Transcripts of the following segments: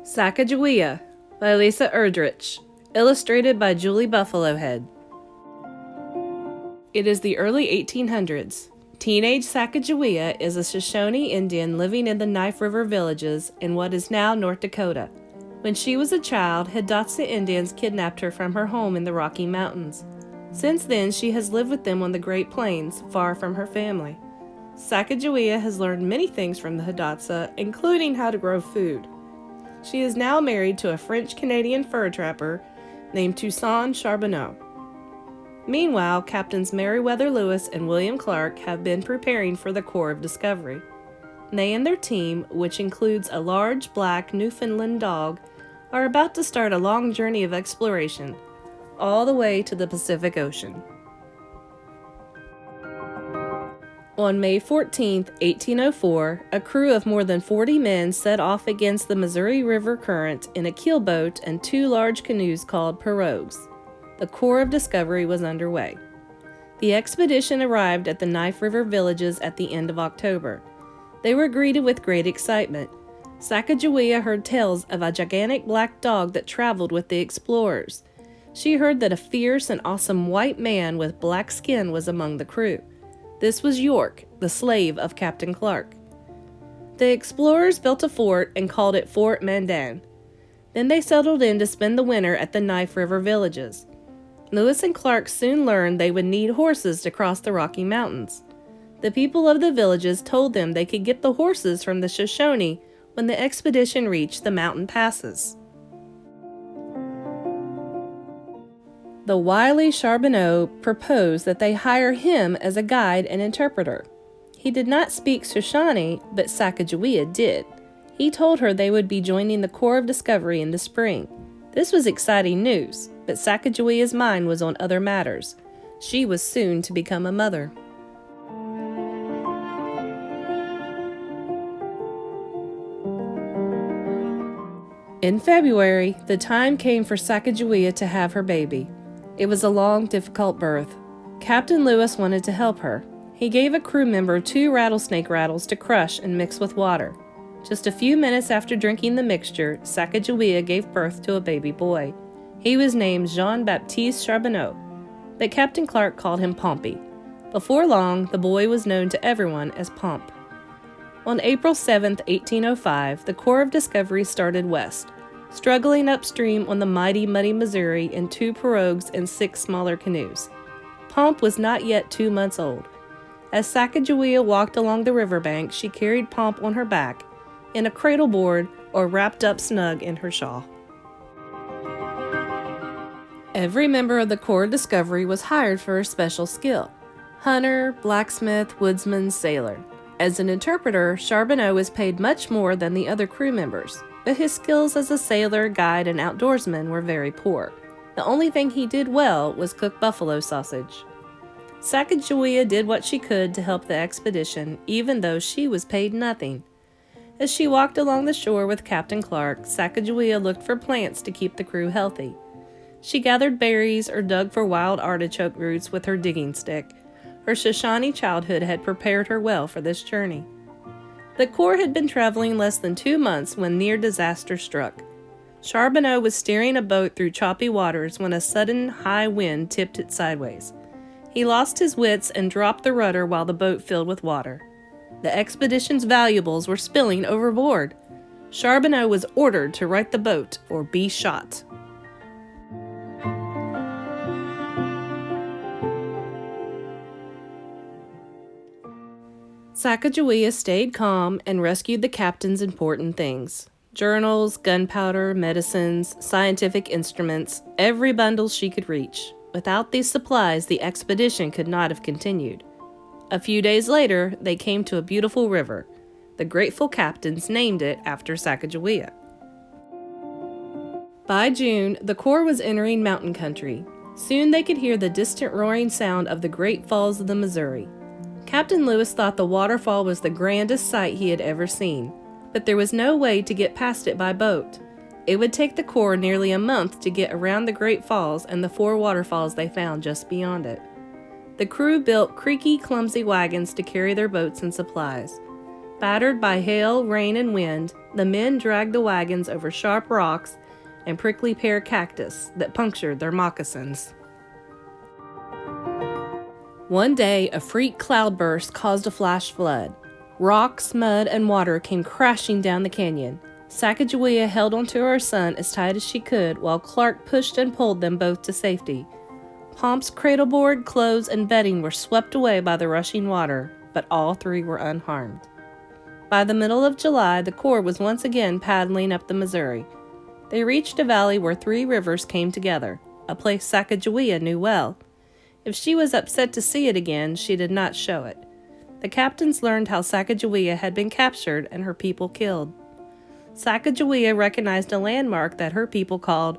Sacagawea by Lisa Erdrich, illustrated by Julie Buffalohead. It is the early 1800s. Teenage Sacagawea is a Shoshone Indian living in the Knife River villages in what is now North Dakota. When she was a child, Hidatsa Indians kidnapped her from her home in the Rocky Mountains. Since then, she has lived with them on the Great Plains, far from her family. Sacagawea has learned many things from the Hidatsa, including how to grow food. She is now married to a French-Canadian fur trapper named Toussaint Charbonneau. Meanwhile, Captains Meriwether Lewis and William Clark have been preparing for the Corps of Discovery. They and their team, which includes a large black Newfoundland dog, are about to start a long journey of exploration, all the way to the Pacific Ocean. On May 14, 1804, a crew of more than 40 men set off against the Missouri River current in a keelboat and two large canoes called pirogues. The Corps of Discovery was underway. The expedition arrived at the Knife River villages at the end of October. They were greeted with great excitement. Sacagawea heard tales of a gigantic black dog that traveled with the explorers. She heard that a fierce and awesome white man with black skin was among the crew. This was York, the slave of Captain Clark. The explorers built a fort and called it Fort Mandan. Then they settled in to spend the winter at the Knife River villages. Lewis and Clark soon learned they would need horses to cross the Rocky Mountains. The people of the villages told them they could get the horses from the Shoshone when the expedition reached the mountain passes. The wily Charbonneau proposed that they hire him as a guide and interpreter. He did not speak Shoshone, but Sacagawea did. He told her they would be joining the Corps of Discovery in the spring. This was exciting news, but Sacagawea's mind was on other matters. She was soon to become a mother. In February, the time came for Sacagawea to have her baby. It was a long, difficult birth. Captain Lewis wanted to help her. He gave a crew member 2 rattlesnake rattles to crush and mix with water. Just a few minutes after drinking the mixture, Sacagawea gave birth to a baby boy. He was named Jean-Baptiste Charbonneau, but Captain Clark called him Pompey. Before long, the boy was known to everyone as Pomp. On April 7, 1805, the Corps of Discovery started west, struggling upstream on the mighty muddy Missouri in 2 pirogues and 6 smaller canoes. Pomp was not yet 2 months old. As Sacagawea walked along the riverbank, she carried Pomp on her back, in a cradle board or wrapped up snug in her shawl. Every member of the Corps of Discovery was hired for a special skill: hunter, blacksmith, woodsman, sailor. As an interpreter, Charbonneau was paid much more than the other crew members, but his skills as a sailor, guide, and outdoorsman were very poor. The only thing he did well was cook buffalo sausage. Sacagawea did what she could to help the expedition, even though she was paid nothing. As she walked along the shore with Captain Clark, Sacagawea looked for plants to keep the crew healthy. She gathered berries or dug for wild artichoke roots with her digging stick. Her Shoshone childhood had prepared her well for this journey. The Corps had been traveling less than 2 months when near disaster struck. Charbonneau was steering a boat through choppy waters when a sudden high wind tipped it sideways. He lost his wits and dropped the rudder while the boat filled with water. The expedition's valuables were spilling overboard. Charbonneau was ordered to right the boat or be shot. Sacagawea stayed calm and rescued the captain's important things: journals, gunpowder, medicines, scientific instruments, every bundle she could reach. Without these supplies, the expedition could not have continued. A few days later, they came to a beautiful river. The grateful captains named it after Sacagawea. By June, the Corps was entering mountain country. Soon they could hear the distant roaring sound of the Great Falls of the Missouri. Captain Lewis thought the waterfall was the grandest sight he had ever seen, but there was no way to get past it by boat. It would take the Corps nearly a month to get around the Great Falls and the 4 waterfalls they found just beyond it. The crew built creaky, clumsy wagons to carry their boats and supplies. Battered by hail, rain, and wind, the men dragged the wagons over sharp rocks and prickly pear cactus that punctured their moccasins. One day, a freak cloudburst caused a flash flood. Rocks, mud, and water came crashing down the canyon. Sacagawea held onto her son as tight as she could, while Clark pushed and pulled them both to safety. Pomp's cradleboard, clothes, and bedding were swept away by the rushing water, but all three were unharmed. By the middle of July, the Corps was once again paddling up the Missouri. They reached a valley where three rivers came together, a place Sacagawea knew well. If she was upset to see it again, she did not show it. The captains learned how Sacagawea had been captured and her people killed. Sacagawea recognized a landmark that her people called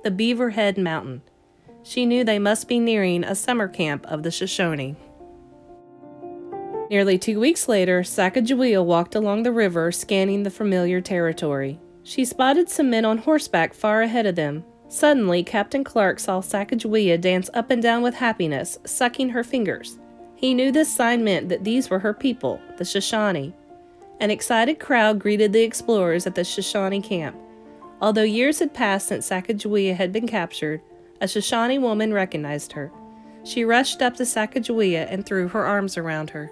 the Beaver Head Mountain. She knew they must be nearing a summer camp of the Shoshone. Nearly 2 weeks later, Sacagawea walked along the river, scanning the familiar territory. She spotted some men on horseback far ahead of them. Suddenly, Captain Clark saw Sacagawea dance up and down with happiness, sucking her fingers. He knew this sign meant that these were her people, the Shoshone. An excited crowd greeted the explorers at the Shoshone camp. Although years had passed since Sacagawea had been captured, a Shoshone woman recognized her. She rushed up to Sacagawea and threw her arms around her.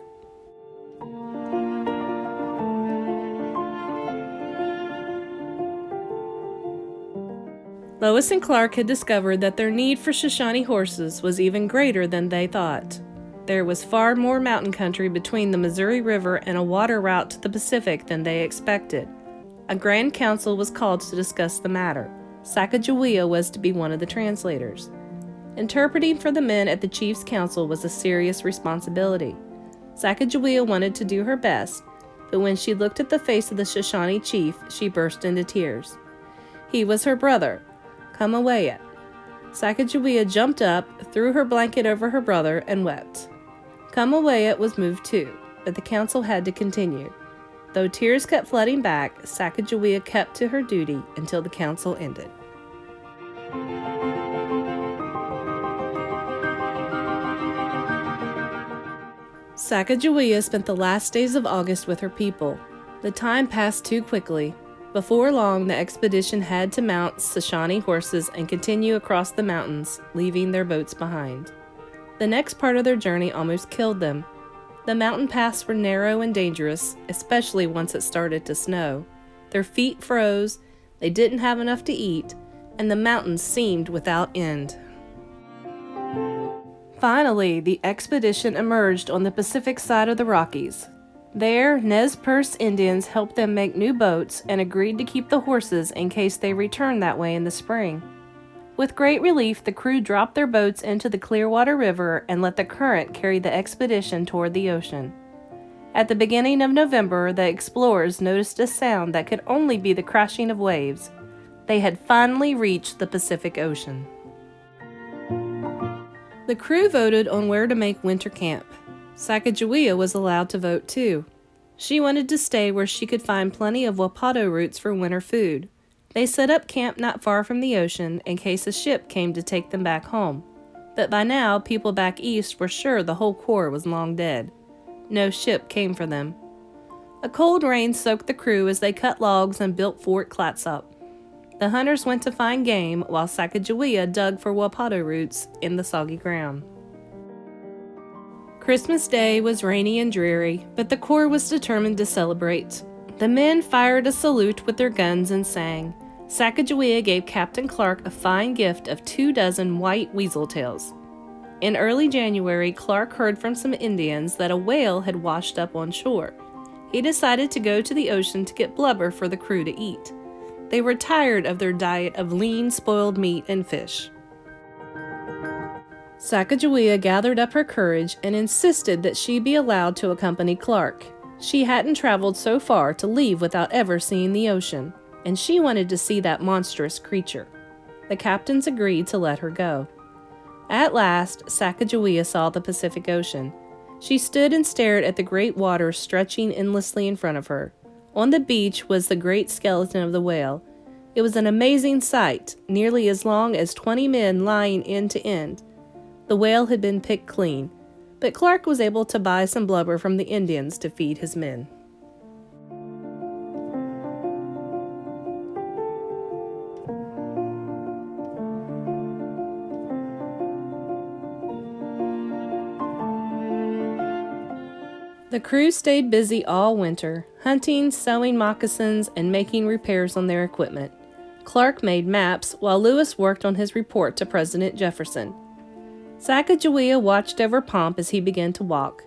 Lois and Clark had discovered that their need for Shoshone horses was even greater than they thought. There was far more mountain country between the Missouri River and a water route to the Pacific than they expected. A grand council was called to discuss the matter. Sacagawea was to be one of the translators. Interpreting for the men at the chief's council was a serious responsibility. Sacagawea wanted to do her best, but when she looked at the face of the Shoshone chief, she burst into tears. He was her brother, Sacagawea. Sacagawea jumped up, threw her blanket over her brother, and wept. Sacagawea was moved too, but the council had to continue. Though tears kept flooding back, Sacagawea kept to her duty until the council ended. Sacagawea spent the last days of August with her people. The time passed too quickly. Before long, the expedition had to mount Shoshone horses and continue across the mountains, leaving their boats behind. The next part of their journey almost killed them. The mountain paths were narrow and dangerous, especially once it started to snow. Their feet froze, they didn't have enough to eat, and the mountains seemed without end. Finally, the expedition emerged on the Pacific side of the Rockies. There, Nez Perce Indians helped them make new boats and agreed to keep the horses in case they returned that way in the spring. With great relief, the crew dropped their boats into the Clearwater River and let the current carry the expedition toward the ocean. At the beginning of November, the explorers noticed a sound that could only be the crashing of waves. They had finally reached the Pacific Ocean. The crew voted on where to make winter camp. Sacagawea was allowed to vote too. She wanted to stay where she could find plenty of wapato roots for winter food. They set up camp not far from the ocean in case a ship came to take them back home. But by now, people back east were sure the whole Corps was long dead. No ship came for them. A cold rain soaked the crew as they cut logs and built Fort Clatsop. The hunters went to find game while Sacagawea dug for wapato roots in the soggy ground. Christmas Day was rainy and dreary, but the Corps was determined to celebrate. The men fired a salute with their guns and sang. Sacagawea gave Captain Clark a fine gift of 24 white weasel tails. In early January, Clark heard from some Indians that a whale had washed up on shore. He decided to go to the ocean to get blubber for the crew to eat. They were tired of their diet of lean, spoiled meat and fish. Sacagawea gathered up her courage and insisted that she be allowed to accompany Clark. She hadn't traveled so far to leave without ever seeing the ocean, and she wanted to see that monstrous creature. The captains agreed to let her go. At last, Sacagawea saw the Pacific Ocean. She stood and stared at the great waters stretching endlessly in front of her. On the beach was the great skeleton of the whale. It was an amazing sight, nearly as long as 20 men lying end to end. The whale had been picked clean, but Clark was able to buy some blubber from the Indians to feed his men. The crew stayed busy all winter, hunting, sewing moccasins, and making repairs on their equipment. Clark made maps while Lewis worked on his report to President Jefferson. Sacagawea watched over Pomp as he began to walk.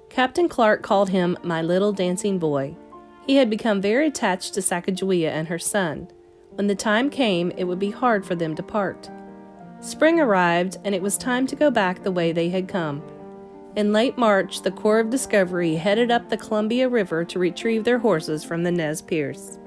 Captain Clark called him "my little dancing boy." He had become very attached to Sacagawea and her son. When the time came, it would be hard for them to part. Spring arrived, and it was time to go back the way they had come. In late March, the Corps of Discovery headed up the Columbia River to retrieve their horses from the Nez Perce.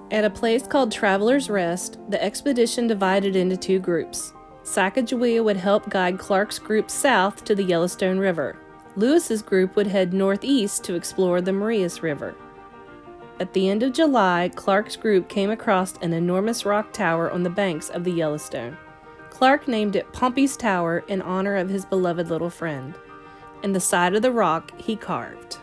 At a place called Traveler's Rest, the expedition divided into two groups. Sacagawea would help guide Clark's group south to the Yellowstone River. Lewis's group would head northeast to explore the Marias River. At the end of July, Clark's group came across an enormous rock tower on the banks of the Yellowstone. Clark named it Pompey's Tower in honor of his beloved little friend. In the side of the rock, he carved.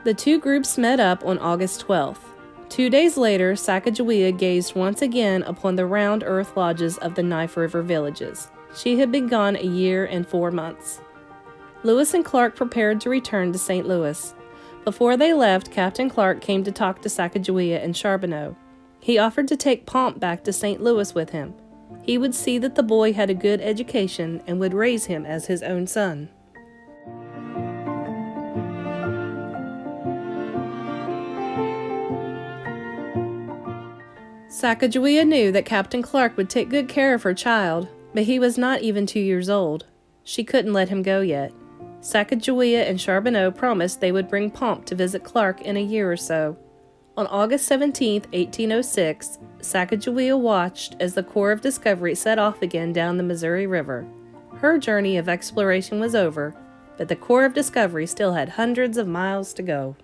The two groups met up on August 12th. 2 days later, Sacagawea gazed once again upon the round earth lodges of the Knife River villages. She had been gone a year and 4 months. Lewis and Clark prepared to return to St. Louis. Before they left, Captain Clark came to talk to Sacagawea and Charbonneau. He offered to take Pomp back to St. Louis with him. He would see that the boy had a good education and would raise him as his own son. Sacagawea knew that Captain Clark would take good care of her child, but he was not even 2 years old. She couldn't let him go yet. Sacagawea and Charbonneau promised they would bring Pomp to visit Clark in a year or so. On August 17, 1806, Sacagawea watched as the Corps of Discovery set off again down the Missouri River. Her journey of exploration was over, but the Corps of Discovery still had hundreds of miles to go.